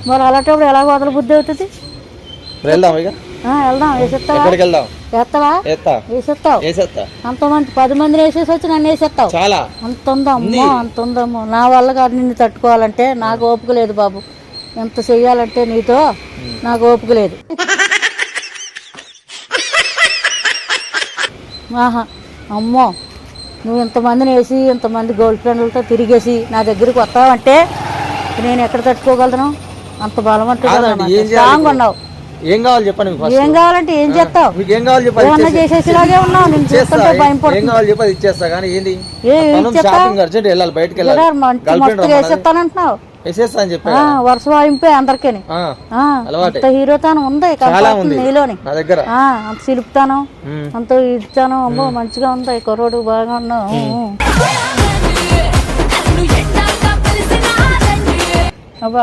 మరి అలాంటప్పుడు ఎలా వదల బుద్ధి అవుతుంది? వెళ్దాం ఇక. వెళ్దాం. వేసేస్తావా? ఎక్కడికి వెళ్దాం? వేస్తావా? వేసేస్తావు. అంతమంది 10 మందిని వేసేసి వచ్చి నన్ను వేసేస్తావు. చాలా అంత ఉందమ్మో, అంత ఉందమ్మో. నా వల్ల కాదు నిన్ను తట్టుకోవాలంటే. నాకు ఓపిక లేదు బాబు. ఎంత చెయ్యాలంటే నీతో నాకు ఓపిక లేదు. ఆహా అమ్మో, నువ్వు ఇంతమందిని వేసి ఇంతమంది గర్ల్ ఫ్రెండ్లతో తిరిగేసి నా దగ్గరికి వస్తావంటే నేను ఎక్కడ తట్టుకోగలను? అంత బలవంతుడు స్ట్రాంగ్ ఉన్నావు. ఏం కావాలి చెప్పండి? ఏం కావాలంటే ఏం చేస్తావు? ఏం కావాలి చెప్పండి? ఏమన్నా చేసేసిలాగే ఉన్నావు. నేను చూస్తుంటే భయం పడుతుంది. ఏం కావాలి చెప్పి ఇచ్చేస్తా. కానీ ఏంది షాపింగ్ అర్జెంట్ వెళ్ళాలి, బయటకు వెళ్ళాలి. వేసేస్తానంటున్నావు. వేసేస్తా అని చెప్పా. వరుస వాయింపే అందరికీ. అంత హీరోతానం ఉంది నీలోని. నా దగ్గర అంత సిలుపుతాను, అంత ఇచ్చాను. అమ్మో మంచిగా ఉంది కుర్రోడు, బాగా ఉన్నావు. అబ్బా